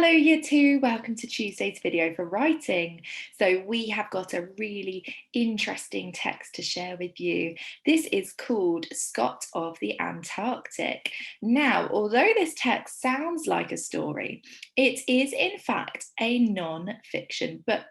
Hello Year 2, welcome to Tuesday's video for writing. So we have got a really interesting text to share with you. This is called Scott of the Antarctic. Now, although this text sounds like a story, it is in fact a non-fiction book.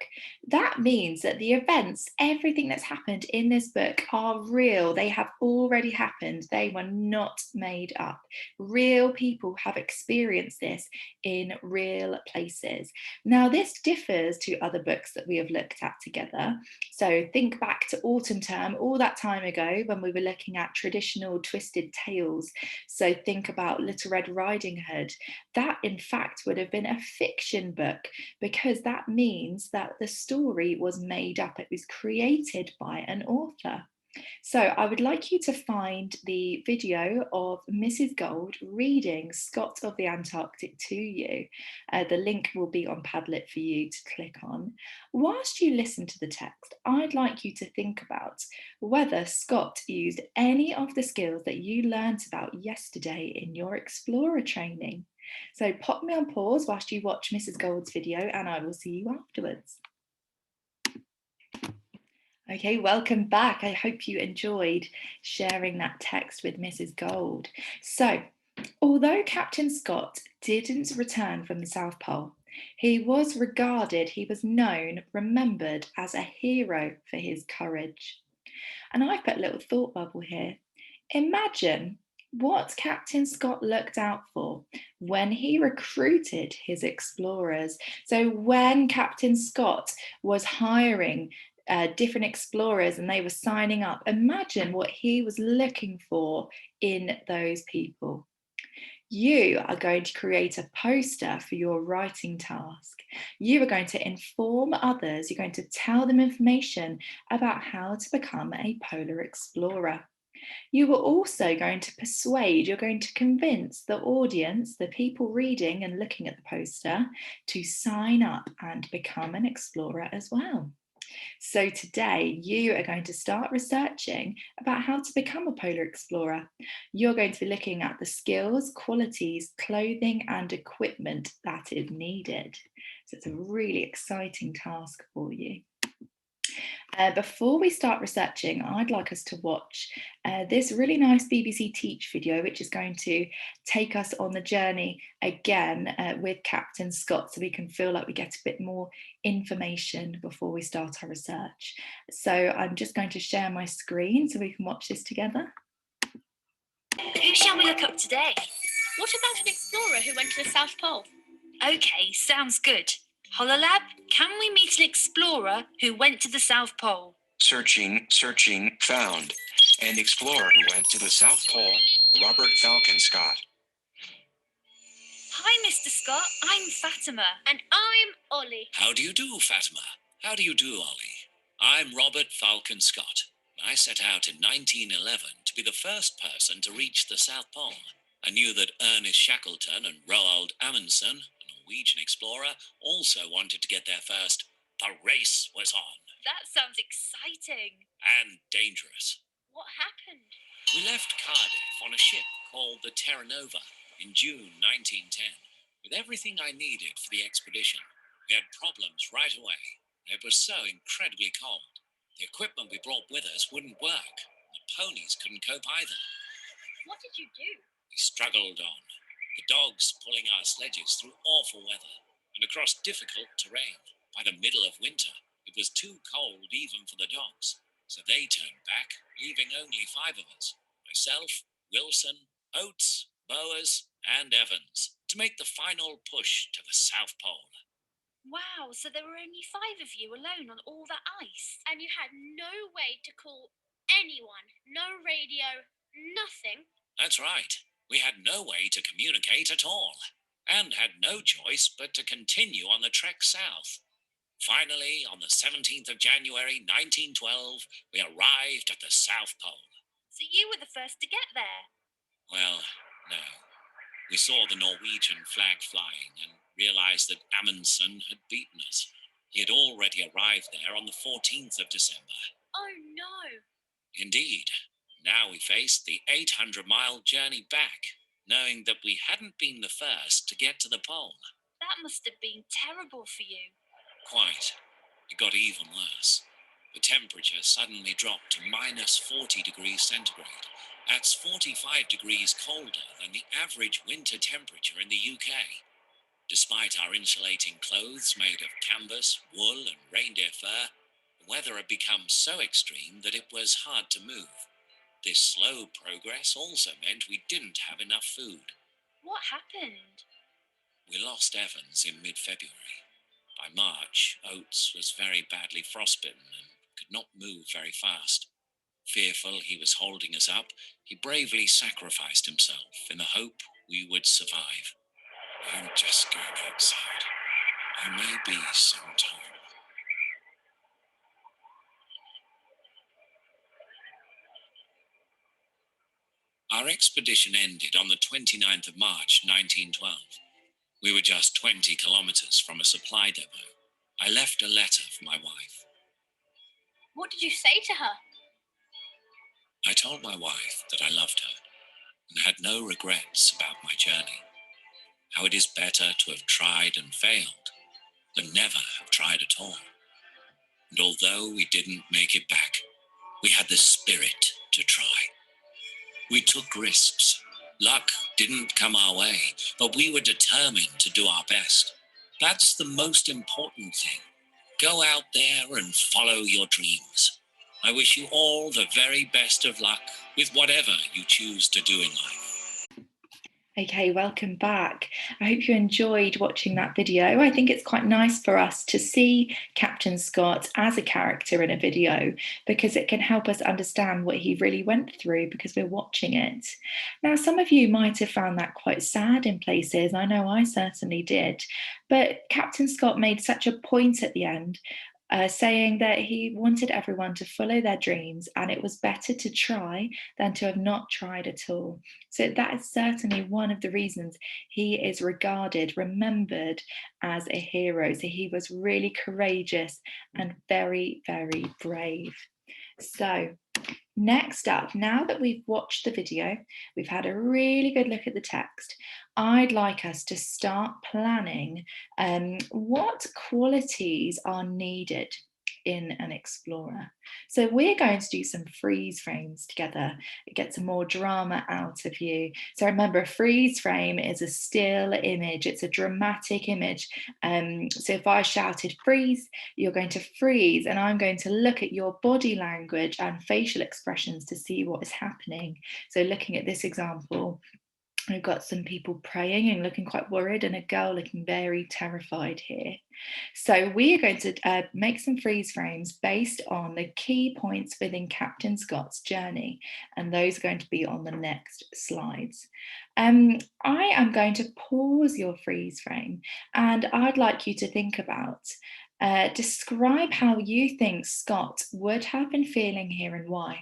That means that the events, everything that's happened in this book are real. They have already happened. They were not made up. Real people have experienced this in real places. Now, this differs to other books that we have looked at together. So think back to autumn term, all that time ago when we were looking at traditional twisted tales. So think about Little Red Riding Hood. That, in fact, would have been a fiction book because that means that the story was made up. It was created by an author. So I would like you to find the video of Mrs. Gold reading Scott of the Antarctic to you. The link will be on Padlet for you to click on. Whilst you listen to the text, I'd like you to think about whether Scott used any of the skills that you learnt about yesterday in your Explorer training. So pop me on pause whilst you watch Mrs. Gold's video and I will see you afterwards. Okay, welcome back. I hope you enjoyed sharing that text with Mrs. Gold. So, although Captain Scott didn't return from the South Pole, he was known, remembered as a hero for his courage. And I've put a little thought bubble here. Imagine what Captain Scott looked out for when he recruited his explorers. So when Captain Scott was hiring different explorers and they were signing up, imagine what he was looking for in those people. You are going to create a poster for your writing task. You are going to inform others, you're going to tell them information about how to become a polar explorer. You are also going to persuade, you're going to convince the audience, the people reading and looking at the poster, to sign up and become an explorer as well. So today you are going to start researching about how to become a polar explorer. You're going to be looking at the skills, qualities, clothing and equipment that is needed. So it's a really exciting task for you. Before we start researching, I'd like us to watch this really nice BBC Teach video, which is going to take us on the journey again with Captain Scott, so we can feel like we get a bit more information before we start our research. So I'm just going to share my screen so we can watch this together. Who shall we look up today? What about an explorer who went to the South Pole? Okay, sounds good. Hololab, can we meet an explorer who went to the South Pole? Searching, found. An explorer who went to the South Pole, Robert Falcon Scott. Hi, Mr. Scott. I'm Fatima. And I'm Ollie. How do you do, Fatima? How do you do, Ollie? I'm Robert Falcon Scott. I set out in 1911 to be the first person to reach the South Pole. I knew that Ernest Shackleton and Roald Amundsen, a Norwegian explorer, also wanted to get there first. The race was on. That sounds exciting. And dangerous. What happened? We left Cardiff on a ship called the Terra Nova in June 1910, with everything I needed for the expedition. We had problems right away. It was so incredibly cold. The equipment we brought with us wouldn't work. The ponies couldn't cope either. What did you do? We struggled on, the dogs pulling our sledges through awful weather and across difficult terrain. By the middle of winter, it was too cold even for the dogs, so they turned back, leaving only 5 of us. Myself, Wilson, Oates, Bowers, and Evans, to make the final push to the South Pole. Wow, so there were only 5 of you alone on all that ice? And you had no way to call anyone? No radio, nothing? That's right. We had no way to communicate at all, and had no choice but to continue on the trek south. Finally, on the 17th of January 1912, we arrived at the South Pole. So you were the first to get there? Well, no. We saw the Norwegian flag flying and realized that Amundsen had beaten us. He had already arrived there on the 14th of December. Oh no! Indeed. Now we faced the 800-mile journey back, knowing that we hadn't been the first to get to the pole. That must have been terrible for you. Quite. It got even worse. The temperature suddenly dropped to minus 40 degrees centigrade. That's 45 degrees colder than the average winter temperature in the UK. Despite our insulating clothes made of canvas, wool, and reindeer fur, the weather had become so extreme that it was hard to move. This slow progress also meant we didn't have enough food. What happened? We lost Evans in mid-February. By March, Oates was very badly frostbitten and could not move very fast. Fearful he was holding us up, he bravely sacrificed himself in the hope we would survive. I'm just going outside. I may be some time. Our expedition ended on the 29th of March, 1912. We were just 20 kilometers from a supply depot. I left a letter for my wife. What did you say to her? I told my wife that I loved her and had no regrets about my journey. How it is better to have tried and failed than never have tried at all. And although we didn't make it back, we had the spirit to try. We took risks. Luck didn't come our way, but we were determined to do our best. That's the most important thing. Go out there and follow your dreams. I wish you all the very best of luck with whatever you choose to do in life. Okay, welcome back. I hope you enjoyed watching that video. I think it's quite nice for us to see Captain Scott as a character in a video because it can help us understand what he really went through because we're watching it. Now, some of you might have found that quite sad in places. I know I certainly did. But Captain Scott made such a point at the end saying that he wanted everyone to follow their dreams and it was better to try than to have not tried at all. So that is certainly one of the reasons he is remembered as a hero. So he was really courageous and very, very brave. So next up, now that we've watched the video, we've had a really good look at the text, I'd like us to start planning what qualities are needed in an explorer. So we're going to do some freeze frames together, get some more drama out of you. So remember, a freeze frame is a still image, it's a dramatic image. So if I shouted freeze, you're going to freeze and I'm going to look at your body language and facial expressions to see what is happening. So looking at this example, we've got some people praying and looking quite worried and a girl looking very terrified here. So we are going to make some freeze frames based on the key points within Captain Scott's journey, and those are going to be on the next slides. I am going to pause your freeze frame and I'd like you to think about describe how you think Scott would have been feeling here and why.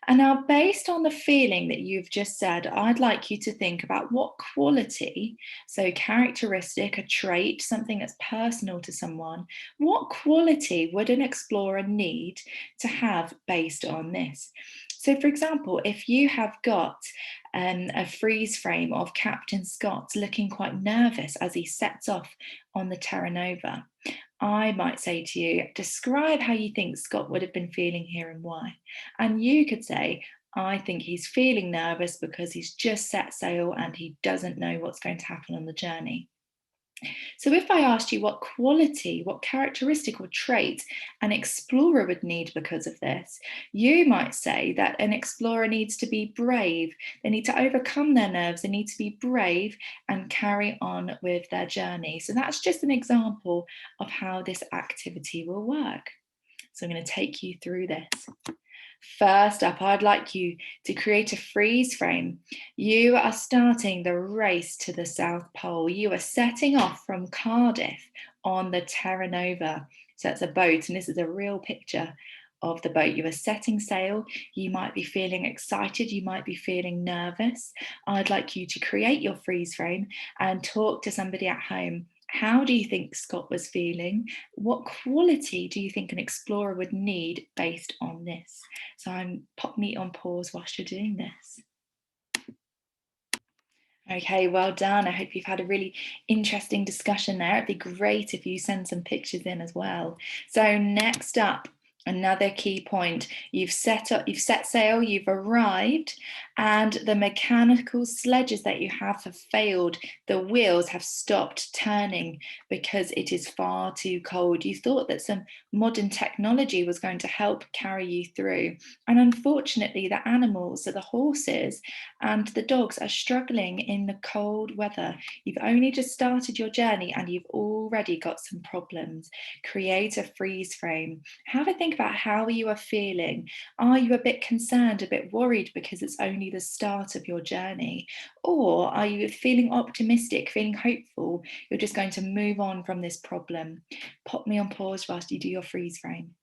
And now, based on the feeling that you've just said, I'd like you to think about what quality, so characteristic, a trait, something that's personal to someone, what quality would an explorer need to have based on this? So, for example, if you have got a freeze frame of Captain Scott looking quite nervous as he sets off on the Terra Nova, I might say to you, describe how you think Scott would have been feeling here and why. And you could say, I think he's feeling nervous because he's just set sail and he doesn't know what's going to happen on the journey. So if I asked you what quality, what characteristic or trait an explorer would need because of this, you might say that an explorer needs to be brave. They need to overcome their nerves. They need to be brave and carry on with their journey. So that's just an example of how this activity will work. So I'm going to take you through this. First up, I'd like you to create a freeze frame. You are starting the race to the South Pole. You are setting off from Cardiff on the Terra Nova. So that's a boat, and this is a real picture of the boat. You are setting sail. You might be feeling excited. You might be feeling nervous. I'd like you to create your freeze frame and talk to somebody at home. How do you think Scott was feeling? What quality do you think an explorer would need based on this? So pop me on pause whilst you're doing this. Okay, well done. I hope you've had a really interesting discussion there. It'd be great if you send some pictures in as well. So next up, another key point. You've set sail, you've arrived, and the mechanical sledges that you have failed. The wheels have stopped turning because it is far too cold. You thought that some modern technology was going to help carry you through. And unfortunately, the animals, so the horses, and the dogs are struggling in the cold weather. You've only just started your journey and you've already got some problems. Create a freeze frame. Have a think about how you are feeling. Are you a bit concerned, a bit worried because it's only the start of your journey? Or are you feeling optimistic, feeling hopeful? You're just going to move on from this problem. Pop me on pause whilst you do your freeze frame.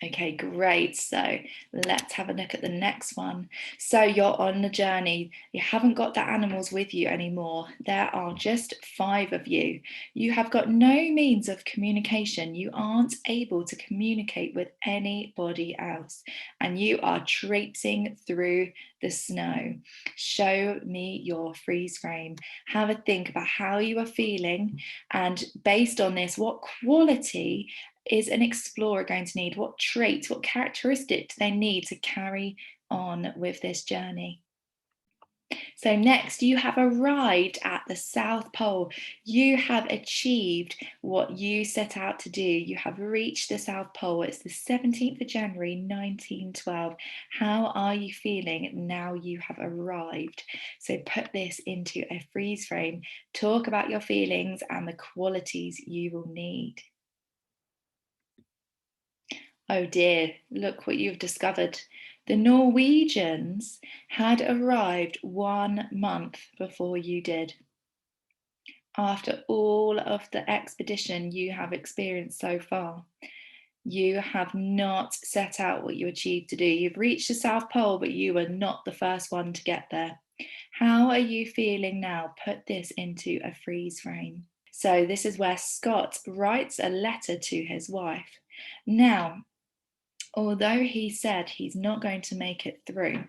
Okay, great. So let's have a look at the next one. So you're on the journey. You haven't got the animals with you anymore. There are just 5 of you. You have got no means of communication. You aren't able to communicate with anybody else. And you are traipsing through the snow. Show me your freeze frame. Have a think about how you are feeling. And based on this, what quality is an explorer going to need? What traits, what characteristics do they need to carry on with this journey? So next, you have arrived at the South Pole. You have achieved what you set out to do. You have reached the South Pole. It's the 17th of January, 1912. How are you feeling now you have arrived? So put this into a freeze frame. Talk about your feelings and the qualities you will need. Oh dear, look what you've discovered. The Norwegians had arrived 1 month before you did. After all of the expedition you have experienced so far, you have not set out what you achieved to do. You've reached the South Pole, but you were not the first one to get there. How are you feeling now? Put this into a freeze frame. So this is where Scott writes a letter to his wife. Now, although he said he's not going to make it through,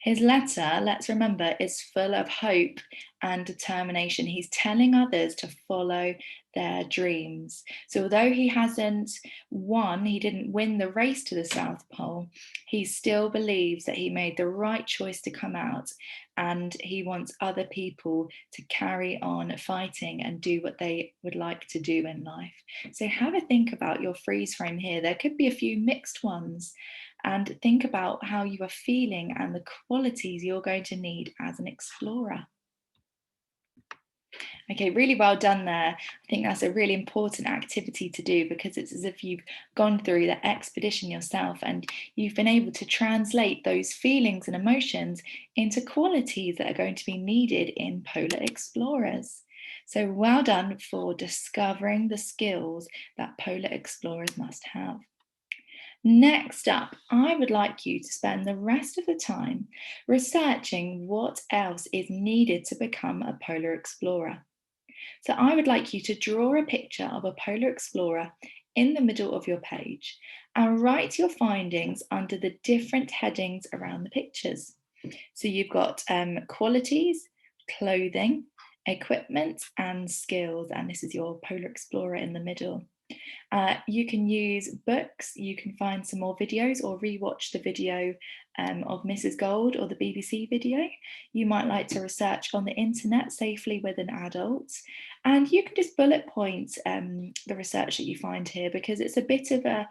his letter, let's remember, is full of hope and determination. He's telling others to follow their dreams. So, although he hasn't won, he didn't win the race to the South Pole, he still believes that he made the right choice to come out, and he wants other people to carry on fighting and do what they would like to do in life. So, have a think about your freeze frame here. There could be a few mixed ones, and think about how you are feeling and the qualities you're going to need as an explorer. Okay, really well done there. I think that's a really important activity to do because it's as if you've gone through the expedition yourself and you've been able to translate those feelings and emotions into qualities that are going to be needed in polar explorers. So well done for discovering the skills that polar explorers must have. Next up, I would like you to spend the rest of the time researching what else is needed to become a polar explorer. So I would like you to draw a picture of a polar explorer in the middle of your page and write your findings under the different headings around the pictures. So you've got qualities, clothing, equipment, and skills, and this is your polar explorer in the middle. You can use books, you can find some more videos or rewatch the video of Mrs. Gold or the BBC video. You might like to research on the internet safely with an adult. And you can just bullet point the research that you find here because it's a bit of a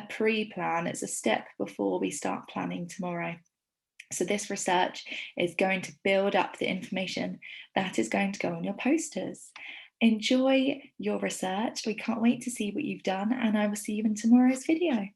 pre-plan, it's a step before we start planning tomorrow. So this research is going to build up the information that is going to go on your posters. Enjoy your research. We can't wait to see what you've done, and I will see you in tomorrow's video.